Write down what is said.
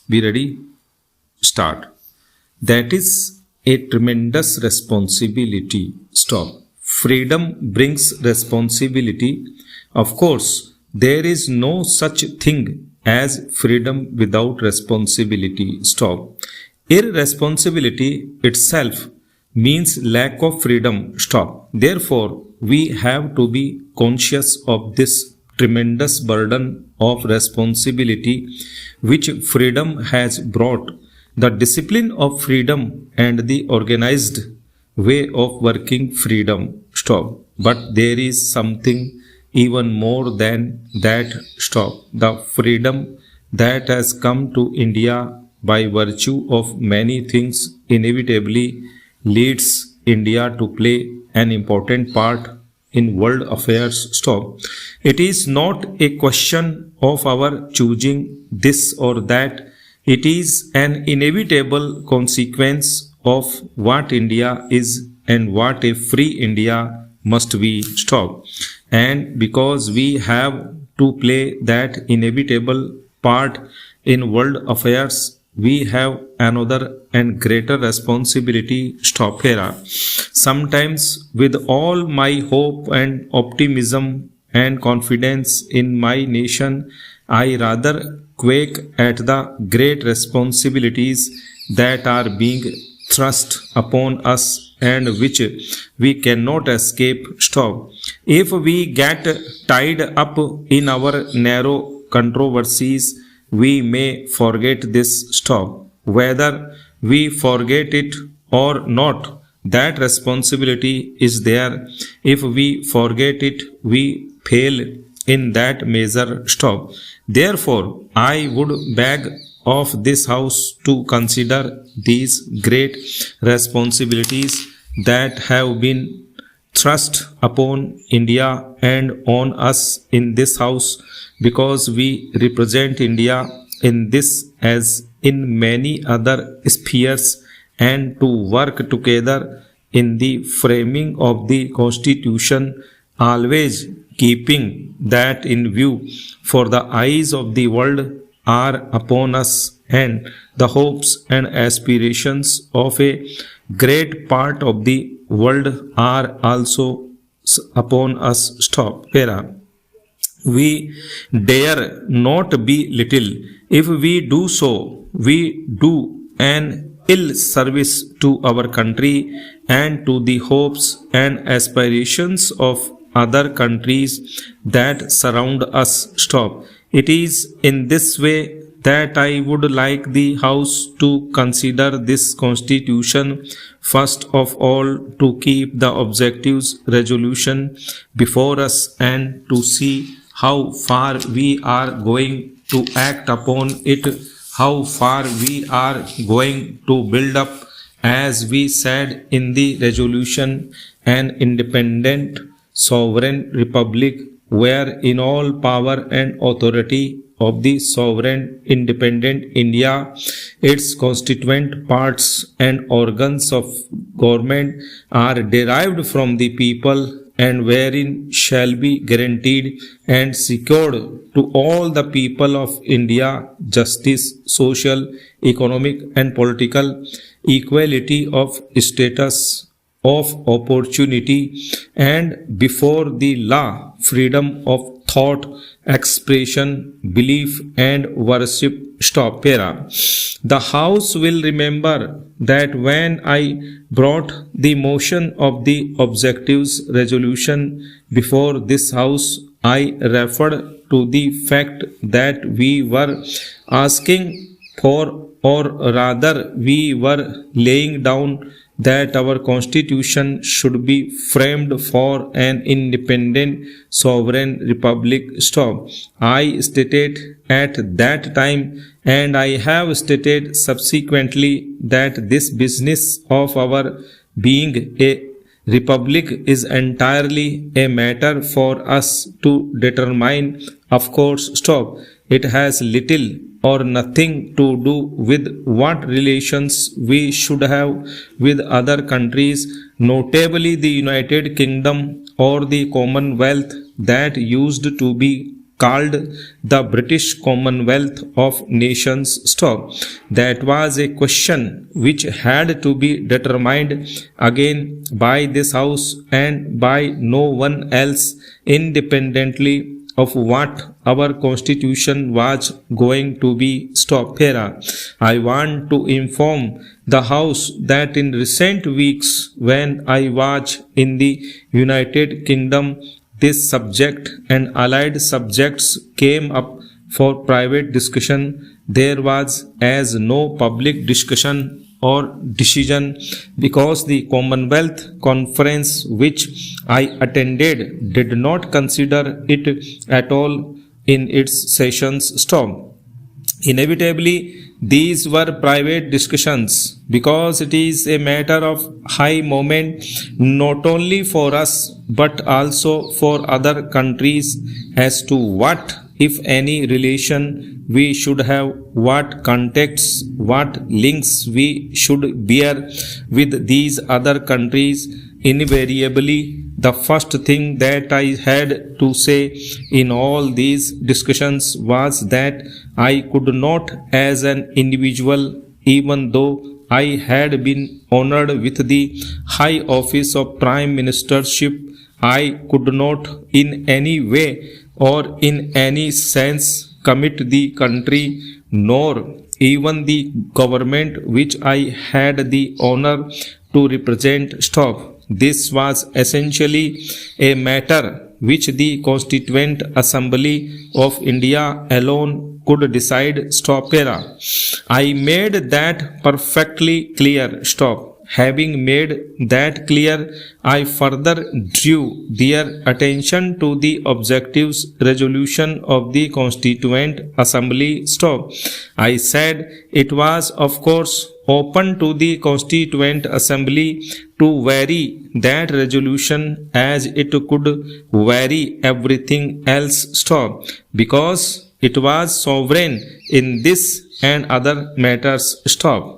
Be ready? Start. That is a tremendous responsibility. Stop. Freedom brings responsibility. Of course, there is no such thing as freedom without responsibility. Stop. Irresponsibility itself means lack of freedom. Stop. Therefore, we have to be conscious of this tremendous burden of responsibility which freedom has brought. The discipline of freedom and the organized way of working freedom. Stop. But there is something even more than that. Stop. The freedom that has come to India by virtue of many things inevitably leads India to play an important part in world affairs. Stop. It is not a question of our choosing this or that. It is an inevitable consequence of what India is and what a free India must be. Stop. And because we have to play that inevitable part in world affairs, we have another and greater responsibility. Stop here. Sometimes, with all my hope and optimism and confidence in my nation, I rather quake at the great responsibilities that are being thrust upon us and which we cannot escape. Stop. If we get tied up in our narrow controversies, we may forget this. Stop. Whether we forget it or not, that responsibility is there. If we forget it, we fail in that measure. Stop. Therefore, I would beg of this House to consider these great responsibilities that have been thrust upon India and on us in this House, because we represent India in this as in many other spheres, and to work together in the framing of the Constitution, always keeping that in view, for the eyes of the world are upon us and the hopes and aspirations of a great part of the world are also upon us. Stop. Here. We dare not be little. If we do so, we do an ill service to our country and to the hopes and aspirations of other countries that surround us. Stop. It is in this way that I would like the House to consider this Constitution, first of all to keep the objectives resolution before us and to see how far we are going to act upon it, how far we are going to build up, as we said in the resolution, an independent sovereign republic where in all power and authority of the sovereign independent India, its constituent parts and organs of government are derived from the people, and wherein shall be guaranteed and secured to all the people of India justice, social, economic and political equality of status, of opportunity, and before the law, freedom of thought, expression, belief and worship. Stop. Para. The House will remember that when I brought the motion of the objectives resolution before this House, I referred to the fact that we were asking for, or rather we were laying down, that our Constitution should be framed for an independent sovereign republic. Stop. I stated at that time, and I have stated subsequently, that this business of our being a republic is entirely a matter for us to determine. Of course, stop. It has little or nothing to do with what relations we should have with other countries, notably the United Kingdom or the Commonwealth that used to be called the British Commonwealth of Nations. Stop. That was a question which had to be determined again by this House and by no one else independently of what our constitution was going to be. Stop. Here I want to inform the House that in recent weeks when I was in the United Kingdom, this subject and allied subjects came up for private discussion. There was as no public discussion or decision because the Commonwealth Conference which I attended did not consider it at all in its sessions. Stop. Inevitably, these were private discussions because it is a matter of high moment not only for us but also for other countries as to what, if any, relation we should have, what contacts, what links we should bear with these other countries. Invariably, the first thing that I had to say in all these discussions was that I could not, as an individual, even though I had been honored with the high office of Prime Ministership, I could not in any way or in any sense commit the country nor even the government which I had the honor to represent. Stop. This was essentially a matter which the Constituent Assembly of India alone could decide. Stop. Era. I made that perfectly clear. Stop. Having made that clear, I further drew their attention to the objectives resolution of the Constituent Assembly. Stop. I said it was of course open to the Constituent Assembly to vary that resolution as it could vary everything else. Stop. Because it was sovereign in this and other matters. Stop.